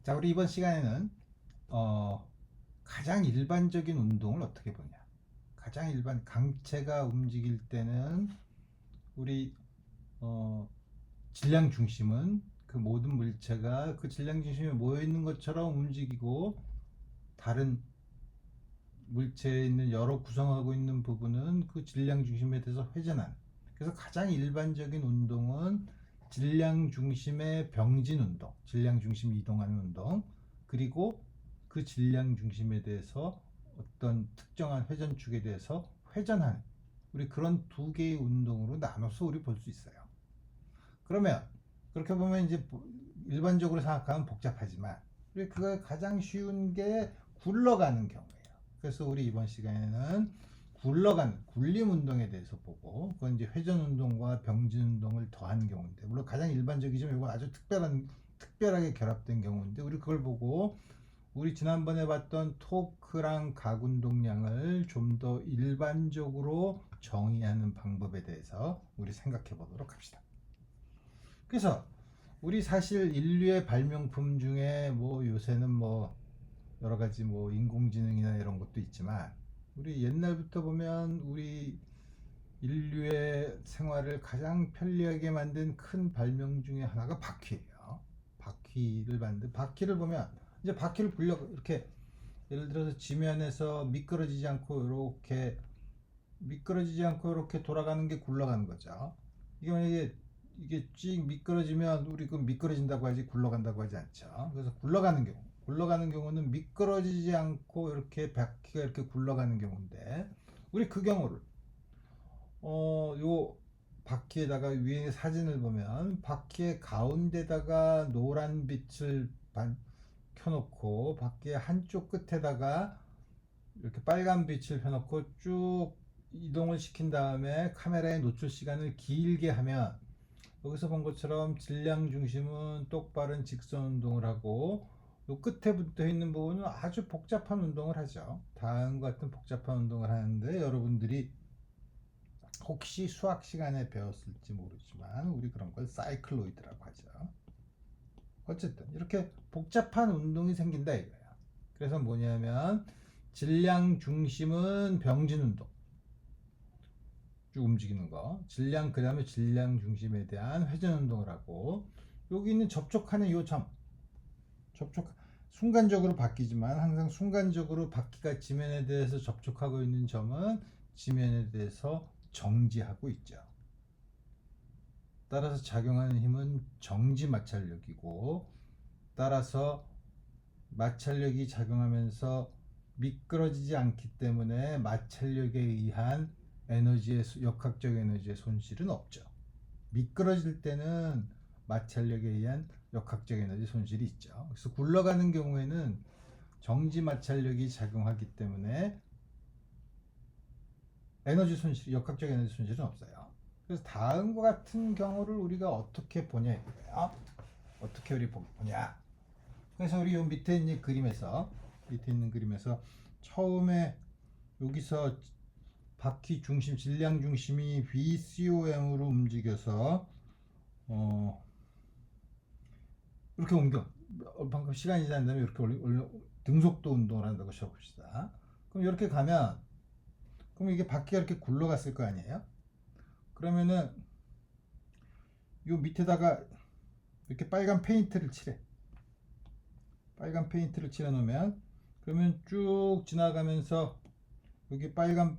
자, 우리 이번 시간에는 어, 가장 일반적인 운동을 어떻게 보냐. 가장 일반 강체가 움직일 때는 우리 어, 질량 중심은 그 모든 물체가 그 질량 중심에 모여 있는 것처럼 움직이고 다른 물체에 있는 여러 구성하고 있는 부분은 그 질량 중심에 대해서 회전하는. 그래서 가장 일반적인 운동은 질량 중심의 병진 운동, 질량 중심이 이동하는 운동, 그리고 그 질량 중심에 대해서 어떤 특정한 회전축에 대해서 회전하는, 우리 그런 두 개의 운동으로 나눠서 우리 볼 수 있어요. 그러면 그렇게 보면 이제 일반적으로 생각하면 복잡하지만 우리 그거 가장 쉬운 게 굴러가는 경우예요. 그래서 우리 이번 시간에는 굴러가는 굴림 운동에 대해서 보고, 그건 이제 회전 운동과 병진 운동을 더한 경우인데, 물론 가장 일반적이지만 이거 아주 특별하게 결합된 경우인데, 우리 그걸 보고 우리 지난번에 봤던 토크랑 각 운동량을 좀 더 일반적으로 정의하는 방법에 대해서 우리 생각해 보도록 합시다. 그래서 우리 사실 인류의 발명품 중에 뭐 요새는 뭐 여러 가지 뭐 인공지능이나 이런 것도 있지만, 우리 옛날부터 보면 우리 인류의 생활을 가장 편리하게 만든 큰 발명 중에 하나가 바퀴예요. 바퀴를 만든, 바퀴를 보면 이제 바퀴를 굴려 이렇게, 예를 들어서 지면에서 미끄러지지 않고 이렇게 돌아가는 게 굴러가는 거죠. 이게 만약에 이게 쭉 미끄러지면 우리 그 미끄러진다고 하지 굴러간다고 하지 않죠. 그래서 굴러가는 경우는 미끄러지지 않고 이렇게 바퀴가 이렇게 굴러가는 경우인데, 우리 그 경우를 요 바퀴에다가 위에 사진을 보면 바퀴의 가운데다가 노란 빛을 켜놓고 바퀴의 한쪽 끝에다가 이렇게 빨간 빛을 켜놓고 쭉 이동을 시킨 다음에 카메라의 노출 시간을 길게 하면, 여기서 본 것처럼 질량 중심은 똑바른 직선 운동을 하고 요 끝에 붙어 있는 부분은 아주 복잡한 운동을 하죠. 다음과 같은 복잡한 운동을 하는데, 여러분들이 혹시 수학 시간에 배웠을지 모르지만 우리 그런 걸 사이클로이드라고 하죠. 어쨌든 이렇게 복잡한 운동이 생긴다 이거예요. 그래서 뭐냐면 질량 중심은 병진 운동, 쭉 움직이는 거, 질량, 그 다음에 질량 중심에 대한 회전 운동을 하고, 여기 있는 접촉하는 요점, 접촉 순간적으로 바뀌지만 항상 순간적으로 바퀴가 지면에 대해서 접촉하고 있는 점은 지면에 대해서 정지하고 있죠. 따라서 작용하는 힘은 정지 마찰력이고, 따라서 마찰력이 작용하면서 미끄러지지 않기 때문에 마찰력에 의한 역학적 에너지의 손실은 없죠. 미끄러질 때는 마찰력에 의한 역학적 에너지 손실이 있죠. 그래서 굴러가는 경우에는 정지 마찰력이 작용하기 때문에 역학적 에너지 손실은 없어요. 그래서 다음과 같은 경우를 우리가 어떻게 보냐 이거예요. 어떻게 우리 보냐. 그래서 우리 요 밑에 있는 그림에서 처음에 여기서 바퀴 중심, 질량 중심이 VCOM으로 움직여서 이렇게 옮겨. 방금 시간이 지난 다음에 이렇게 등속도 운동을 한다고 쳐봅시다. 그럼 이렇게 가면, 그럼 이게 바퀴가 이렇게 굴러갔을 거 아니에요? 그러면은 요 밑에다가 이렇게 빨간 페인트를 칠해 놓으면, 그러면 쭉 지나가면서 여기 빨간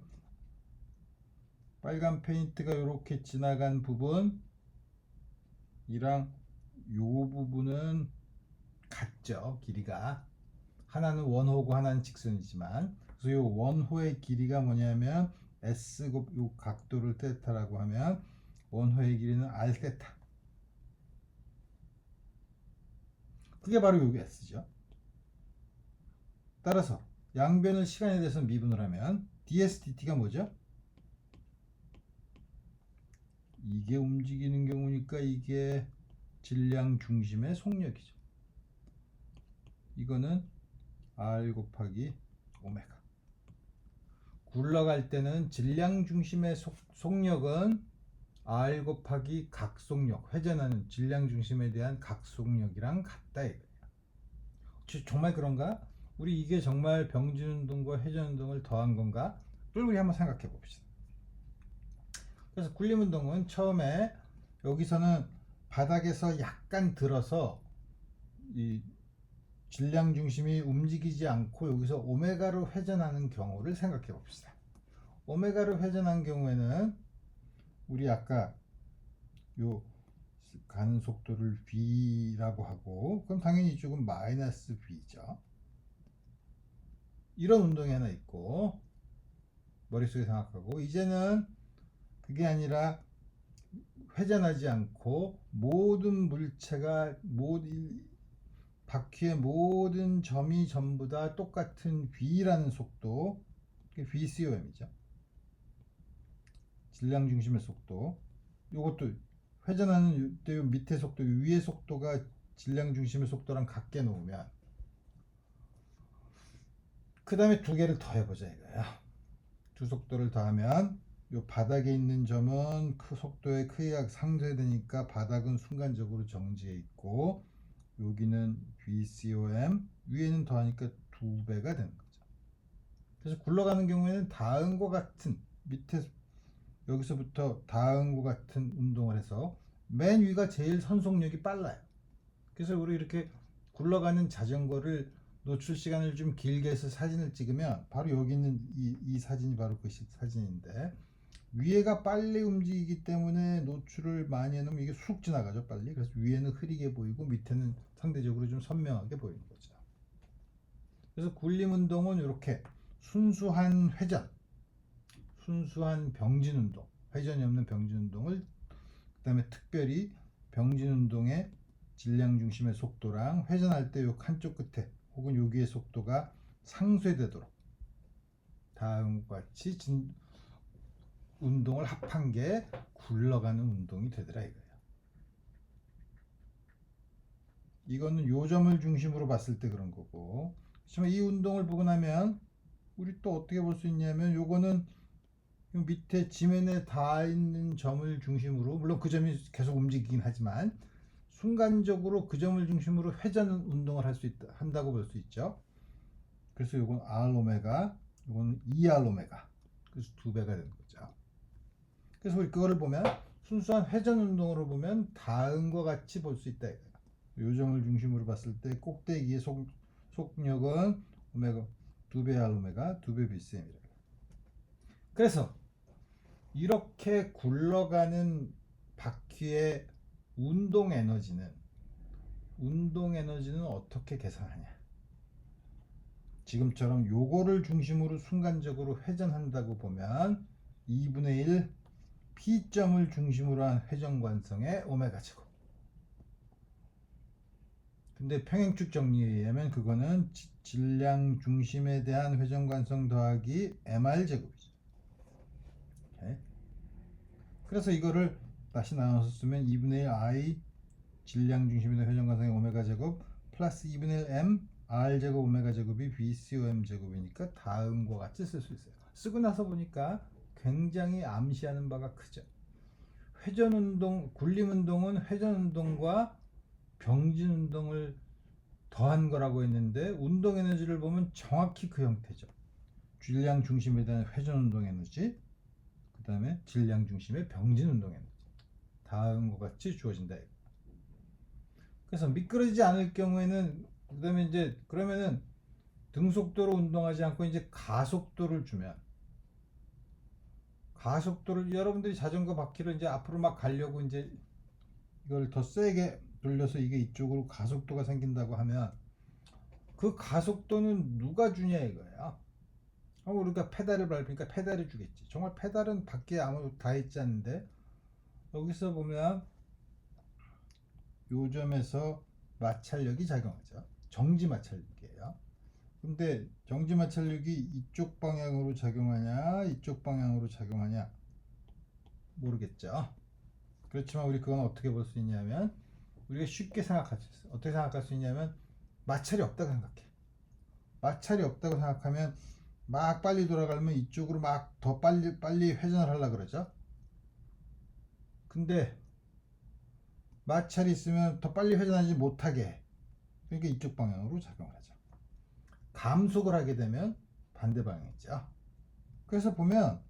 페인트가 이렇게 지나간 부분이랑 요 부분은 같죠. 길이가 하나는 원호고 하나는 직선이지만, 그래서 요 원호의 길이가 뭐냐면 S 곱 요 각도를 테타라고 하면 원호의 길이는 R 테타. 그게 바로 요게 S죠. 따라서 양변을 시간에 대해서 미분을 하면 dsdt가 뭐죠? 이게 움직이는 경우니까 이게 질량 중심의 속력이죠. 이거는 R 곱하기 오메가. 굴러갈 때는 질량 중심의 속력은 R 곱하기 각속력, 회전하는 질량 중심에 대한 각속력이랑 같다 이거예요. 정말 그런가? 우리 이게 정말 병진운동과 회전운동을 더한 건가? 그걸 우리 한번 생각해 봅시다. 그래서 굴림운동은 처음에 여기서는 바닥에서 약간 들어서 이 질량 중심이 움직이지 않고 여기서 오메가로 회전하는 경우를 생각해 봅시다. 오메가로 회전한 경우에는 우리 아까 요 가는 속도를 V라고 하고, 그럼 당연히 이쪽은 마이너스 V죠. 이런 운동이 하나 있고, 머릿속에 생각하고, 이제는 그게 아니라 회전하지 않고 모든 물체가 바퀴의 모든 점이 전부 다 똑같은 V라는 속도, 그게 VCOM이죠. 질량 중심의 속도. 이것도 회전하는 때 밑에 속도, 위의 속도가 질량 중심의 속도랑 같게 놓으면, 그 다음에 두 개를 더 해보자 이거야. 두 속도를 더하면 요 바닥에 있는 점은 그 속도의 크기가 상쇄되니까 바닥은 순간적으로 정지해 있고, 여기는 VCOM, 위에는 더하니까 2배가 되는 거죠. 그래서 굴러가는 경우에는 다음과 같은, 밑에 여기서부터 다음과 같은 운동을 해서 맨 위가 제일 선속력이 빨라요. 그래서 우리 이렇게 굴러가는 자전거를 노출 시간을 좀 길게 해서 사진을 찍으면 바로 여기 있는 이 사진이 바로 그 사진인데, 위에가 빨리 움직이기 때문에 노출을 많이 해놓으면 이게 쑥 지나가죠, 빨리. 그래서 위에는 흐리게 보이고 밑에는 상대적으로 좀 선명하게 보이는 거죠. 그래서 굴림 운동은 이렇게 순수한 회전, 순수한 병진 운동, 회전이 없는 병진 운동을, 그 다음에 특별히 병진 운동의 질량 중심의 속도랑 회전할 때 요 한쪽 끝에 혹은 여기의 속도가 상쇄되도록 다음과 같이 운동을 합한 게 굴러가는 운동이 되더라 이거예요. 이거는 요점을 중심으로 봤을 때 그런 거고, 그렇지만 이 운동을 보고 나면 우리 또 어떻게 볼 수 있냐면, 요거는 밑에 지면에 닿아 있는 점을 중심으로, 물론 그 점이 계속 움직이긴 하지만 순간적으로 그 점을 중심으로 회전 운동을 한다고 볼 수 있죠. 그래서 요건 R 오메가, 요건 2R 오메가, 그래서 2배가 되는 거죠. 그래서 우리 그거를 보면 순수한 회전 운동으로 보면 다음과 같이 볼 수 있다. 요점을 중심으로 봤을 때 꼭대기의 속력은 오메가 2배 R 오메가 2배 BCM이래요. 그래서 이렇게 굴러가는 바퀴의 운동 에너지는 어떻게 계산하냐? 지금처럼 요거를 중심으로 순간적으로 회전한다고 보면 2분의 1 P점을 중심으로 한 회전관성의 오메가 제곱. 근데 평행축 정리에 의하면 그거는 질량 중심에 대한 회전관성 더하기 MR 제곱이죠. 오케이? 그래서 이거를 다시 나눠서 쓰면 2분의 1 I 질량 중심에 대한 회전관성의 오메가 제곱 플러스 2분의 1 M R 제곱 오메가 제곱이 VCOM 제곱이니까 다음과 같이 쓸 수 있어요. 쓰고 나서 보니까 굉장히 암시하는 바가 크죠. 회전운동, 굴림운동은 회전운동과 병진운동을 더한 거라고 했는데, 운동 에너지를 보면 정확히 그 형태죠. 질량 중심에 대한 회전운동 에너지, 그 다음에 질량 중심의 병진운동 에너지, 다음과 같이 주어진다. 그래서 미끄러지지 않을 경우에는, 그 다음에 이제 그러면은 등속도로 운동하지 않고 이제 가속도를 주면, 가속도를 여러분들이 자전거 바퀴를 이제 앞으로 막 가려고 이제 이걸 더 세게 돌려서 이게 이쪽으로 가속도가 생긴다고 하면 그 가속도는 누가 주냐 이거야. 우리가 페달을 밟으니까 페달이 주겠지. 정말 페달은 밖에 아무도 다 있지 않는데, 여기서 보면 요점에서 마찰력이 작용하죠. 정지 마찰력이에요. 근데 정지 마찰력이 이쪽 방향으로 작용하냐 이쪽 방향으로 작용하냐 모르겠죠. 그렇지만 우리 그건 어떻게 볼 수 있냐면, 우리가 쉽게 생각할 수 있어요. 어떻게 생각할 수 있냐면, 마찰이 없다고 생각해. 마찰이 없다고 생각하면 막 빨리 돌아가려면 이쪽으로 막 더 빨리 회전을 하려고 그러죠. 근데 마찰이 있으면 더 빨리 회전하지 못하게 해. 그러니까 이쪽 방향으로 작용을 하죠. 감속을 하게 되면 반대 방향이죠. 그래서 보면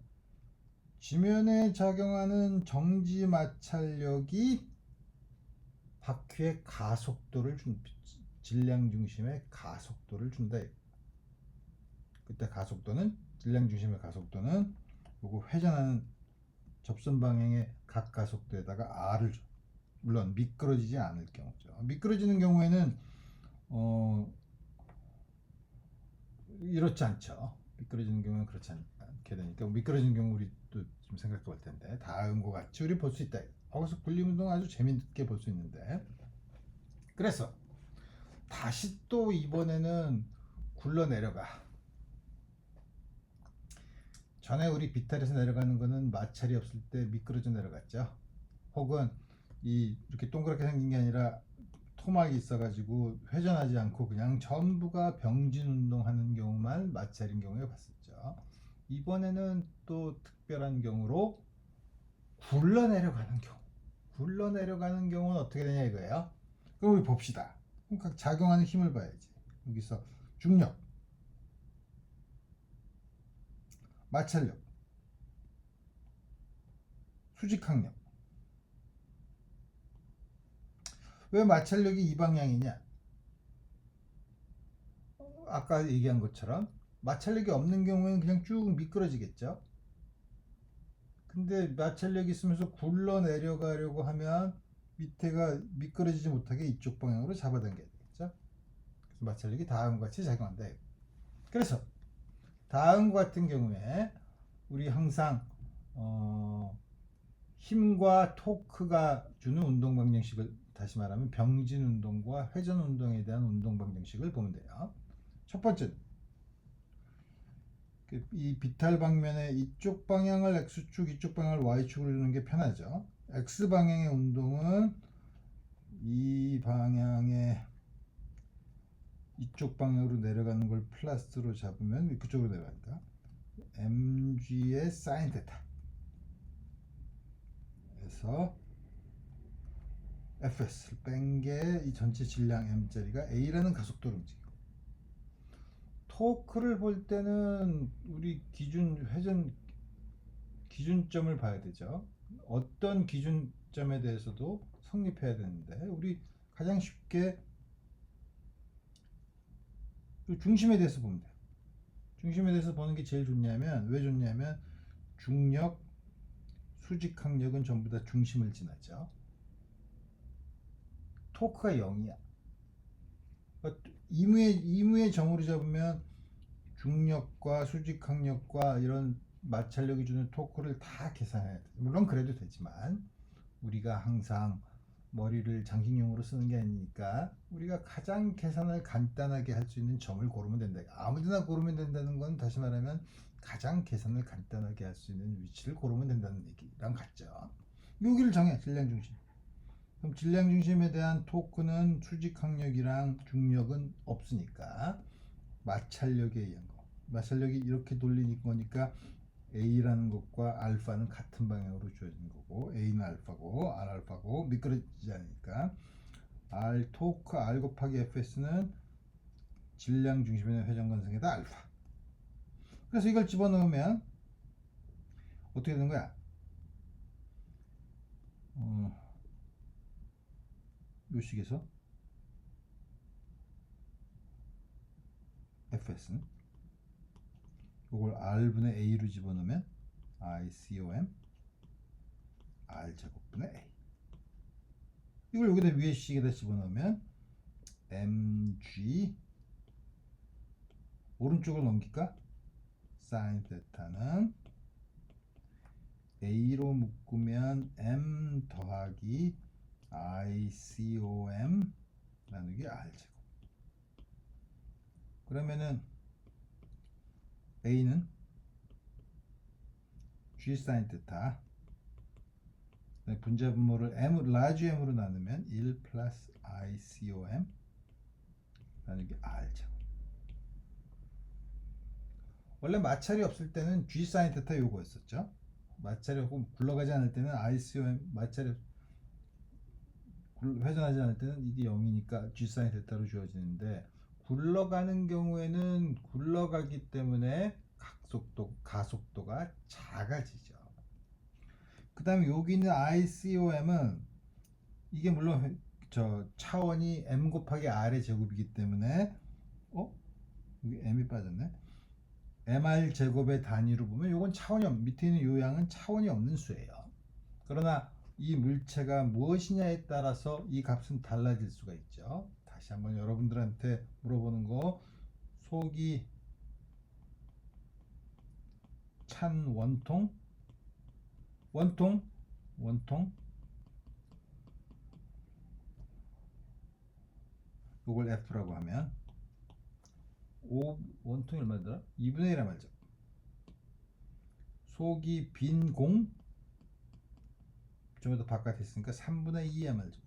지면에 작용하는 정지 마찰력이 바퀴의 가속도를 질량 중심의 가속도를 준다. 그때 가속도는 질량 중심의 가속도는 요거 회전하는 접선 방향의 각 가속도에다가 R을 줘. 물론 미끄러지지 않을 경우죠. 미끄러지는 경우에는 이렇지 않죠. 미끄러지는 경우는 그렇지 않게 되니까 미끄러지는 경우 우리 또 좀 생각해 볼 텐데 다음과 같이 우리 볼 수 있다. 거기서 분리운동 아주 재밌게 볼 수 있는데 그래서 다시 또 이번에는 굴러 내려가. 전에 우리 비탈에서 내려가는 거는 마찰이 없을 때 미끄러져 내려갔죠. 혹은 이렇게 동그랗게 생긴 게 아니라 토막이 있어가지고 회전하지 않고 그냥 전부가 병진 운동하는 경우만 마찰인 경우에 봤었죠. 이번에는 또 특별한 경우로 굴러 내려가는 경우. 굴러 내려가는 경우는 어떻게 되냐 이거예요. 그럼 우리 봅시다. 그럼 각 작용하는 힘을 봐야지. 여기서 중력, 마찰력, 수직항력. 왜 마찰력이 이 방향이냐? 아까 얘기한 것처럼 마찰력이 없는 경우에는 그냥 쭉 미끄러지겠죠. 근데 마찰력이 있으면서 굴러 내려가려고 하면 밑에가 미끄러지지 못하게 이쪽 방향으로 잡아당겨야 되겠죠. 그래서 마찰력이 다음과 같이 작용한다. 그래서 다음과 같은 경우에 우리 항상 힘과 토크가 주는 운동 방정식을 다시 말하면 병진 운동과 회전 운동에 대한 운동 방정식을 보면 돼요. 첫 번째, 이 비탈 방면에 이쪽 방향을 X축, 이쪽 방향을 Y축으로 주는 게 편하죠. X 방향의 운동은 이 방향의 이쪽 방향으로 내려가는 걸 플러스로 잡으면 그쪽으로 내려간다. mg의 사인 테타 에서 fs를 뺀 게 이 전체 질량 m짜리가 a라는 가속도로 움직이고, 토크를 볼 때는 우리 회전 기준점을 봐야 되죠. 어떤 기준점에 대해서도 성립해야 되는데 우리 가장 쉽게 중심에 대해서 보면 돼요. 중심에 대해서 보는 게 제일 좋냐면, 왜 좋냐면 중력, 수직항력은 전부 다 중심을 지나죠. 토크가 0이야. 이무의 정으로 잡으면 중력과 수직항력과 이런 마찰력이 주는 토크를 다 계산해야 돼. 물론 그래도 되지만 우리가 항상 머리를 장식용으로 쓰는 게 아니니까 우리가 가장 계산을 간단하게 할 수 있는 점을 고르면 된다. 아무데나 고르면 된다는 건 다시 말하면 가장 계산을 간단하게 할 수 있는 위치를 고르면 된다는 얘기랑 같죠. 여기를 정해. 질량 중심. 그럼 질량 중심에 대한 토크는 수직항력이랑 중력은 없으니까 마찰력에 의한 거. 마찰력이 이렇게 돌리는 거니까 A라는 것과 알파는 같은 방향으로 주어진 거고, A는 알파고 R 알파고 미끄러지지 않으니까 R 토크 R 곱하기 FS는 질량 중심의 회전 관성에다 알파. 그래서 이걸 집어넣으면 어떻게 되는 거야? 요 식에서 FS는 이걸 R분의 A로 집어넣으면 ICOM R제곱분의 A. 이걸 여기다 위에 식에다 집어넣으면 mg 오른쪽으로 넘길까? 사인 테타는 a로 묶으면 m 더하기 ICOM 나누기 R제곱. 그러면은 a는 g 사인 테타 분자 분모를 라지 m으로 나누면 1 플러스 ICOM 나누기 R제곱. 원래 마찰이 없을 때는 G 사인 테타 요거였었죠. 마찰이 없고 굴러가지 않을 때는 ICOM 마찰이 회전하지 않을 때는 이게 0이니까 G사인 데타로 주어지는데, 굴러가는 경우에는 굴러가기 때문에 가속도가 작아지죠. 그 다음에 여기 있는 ICOM은 이게 물론 저 차원이 m 곱하기 r의 제곱이기 때문에 여기 m이 빠졌네. mr 제곱의 단위로 보면 이건 차원이 밑에 있는 요 양은 차원이 없는 수예요. 그러나 이 물체가 무엇이냐에 따라서 이 값은 달라질 수가 있죠. 다시 한번 여러분들한테 물어보는 거, 속이 찬 원통 요걸 F라고 하면 원통이 얼마더라? 2분의 1에 말죠. 속이 빈 공, 좀 더 바깥에 있으니까 3분의 2에 말죠.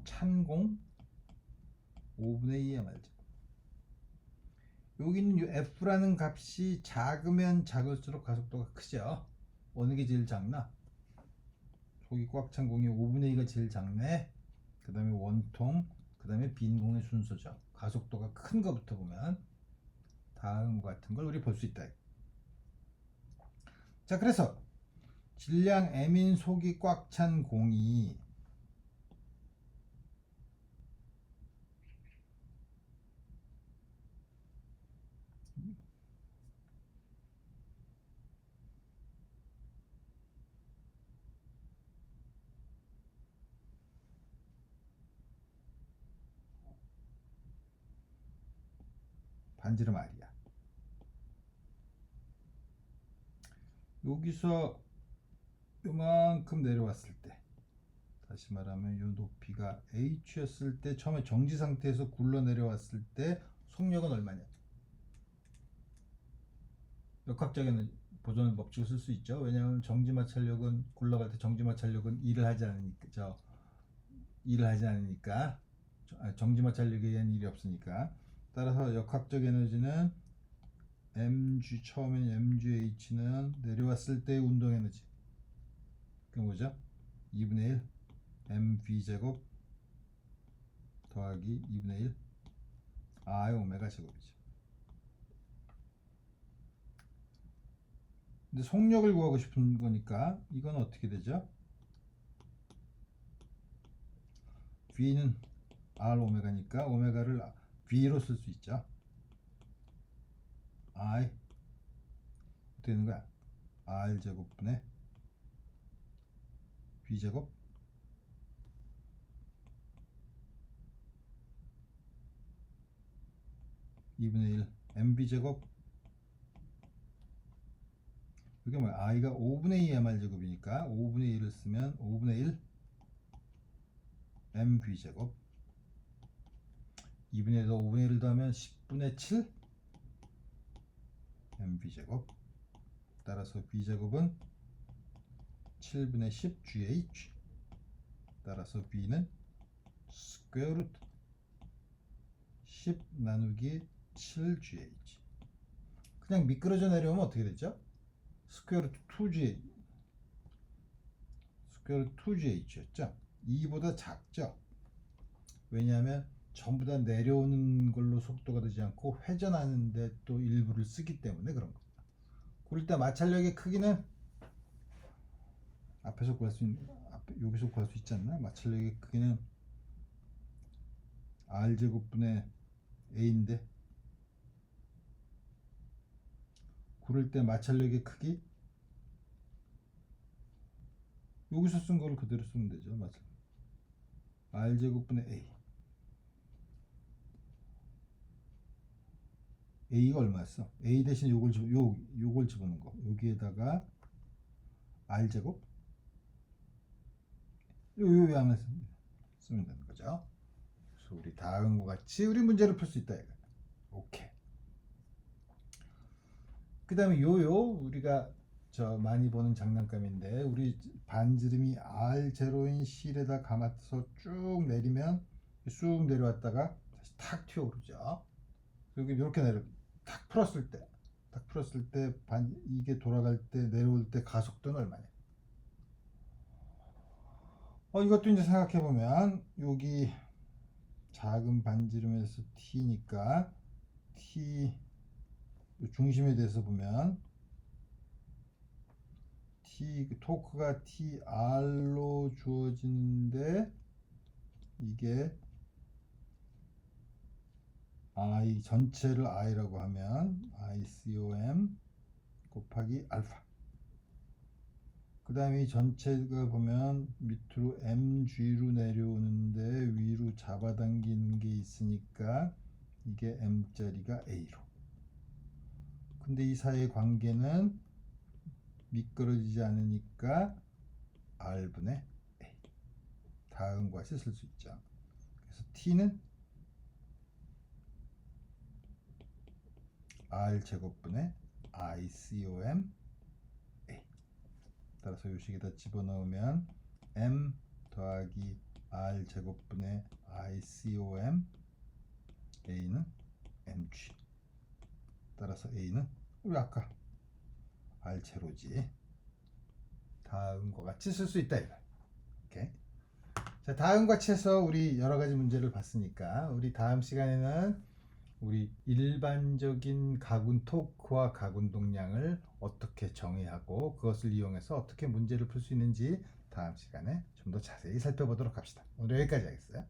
찬 공 5분의 2에 말죠. 여기 있는 F라는 값이 작으면 작을수록 가속도가 크죠. 어느 게 제일 작나? 속이 꽉 찬 공이 5분의 2가 제일 작네. 그 다음에 원통, 그 다음에 빈 공의 순서죠. 가속도가 큰 거부터 보면 다음 같은 걸 우리 볼 수 있다. 자, 그래서 질량 m인 속이 꽉 찬 공이 반지름 r이야. 여기서 요만큼 내려왔을 때, 다시 말하면 요 높이가 h였을 때, 처음에 정지 상태에서 굴러 내려왔을 때 속력은 얼마냐? 역학적인 보존 법칙을 쓸 수 있죠. 왜냐하면 정지 마찰력은 굴러갈 때 정지 마찰력은 일을 하지 않으니까 정지 마찰력에 의한 일이 없으니까. 따라서 역학적 에너지는 mg, 처음엔 mgh는 내려왔을 때의 운동 에너지, 그게 뭐죠? 2분의 1 mv 제곱 더하기 2분의 1 I 오메가 제곱이죠. 근데 속력을 구하고 싶은 거니까 이건 어떻게 되죠? V는 R 오메가니까 오메가를 V로 쓸 수 있죠. I 어떻게 되는 거야? R 제곱분의 V 제곱 2분의 1 MV 제곱, 이게 뭐야? I가 5분의 2 MR 제곱이니까 5분의 1을 쓰면 5분의 1 MV 제곱, 2분의 1에서 5분의 1을 더하면 10분의 7 MV 제곱. 따라서 V 제곱은 7분의 10 GH. 따라서 V는 스퀘어 루트 10 나누기 7 GH. 그냥 미끄러져 내려오면 어떻게 되죠? 스퀘어 루트 2GH. 스퀘어 루트 2GH였죠. 2보다 작죠. 왜냐하면 전부 다 내려오는 걸로 속도가 되지 않고 회전하는데 또 일부를 쓰기 때문에 그런 겁니다. 그럴 때 마찰력의 크기는 앞에서 구할 수 있는, 여기서 구할 수 있지 않나? 마찰력의 크기는 R제곱분의 A인데, 고를 때 마찰력의 크기 여기서 쓴 거를 그대로 쓰면 되죠. 마찰력 R제곱분의 A. A가 얼마였어? A 대신 요걸 집어넣은 거, 여기에다가 R제곱 요 양을 쓰면 되는 거죠. 그래서 우리 다음과 같이 우리 문제를 풀 수 있다 이거. 오케이. 그 다음에 요요 우리가 저 많이 보는 장난감인데, 우리 반지름이 R0인 실에다 감아서 쭉 내리면 쑥 내려왔다가 다시 탁 튀어오르죠. 여기 이렇게 탁 풀었을 때 이게 돌아갈 때 내려올 때 가속도는 얼마냐? 이것도 이제 생각해 보면 여기 작은 반지름에서 t니까 t 중심에 대해서 보면 t 토크가 tr로 주어지는데 이게 i 전체를 i라고 하면 ICOM 곱하기 알파. 그 다음에 이 전체가 보면 밑으로 mg로 내려오는데 위로 잡아당기는 게 있으니까 이게 m자리가 a로. 근데 이 사이의 관계는 미끄러지지 않으니까 r분의 a. 다음과 같이 쓸 수 있죠. 그래서 t는 r 제곱분의 ICOM a. 따라서 이 식에다 집어넣으면 m 더하기 r 제곱분의 ICOM a는 mg. 따라서 a는 우리 아까 r 제로지. 다음과 같이 쓸 수 있다 이거. 오케이. 자, 다음과 같이 해서 우리 여러 가지 문제를 봤으니까 우리 다음 시간에는 우리 일반적인 가군 토크와 가군 동량을 어떻게 정의하고 그것을 이용해서 어떻게 문제를 풀 수 있는지 다음 시간에 좀 더 자세히 살펴보도록 합시다. 오늘 여기까지 하겠어요.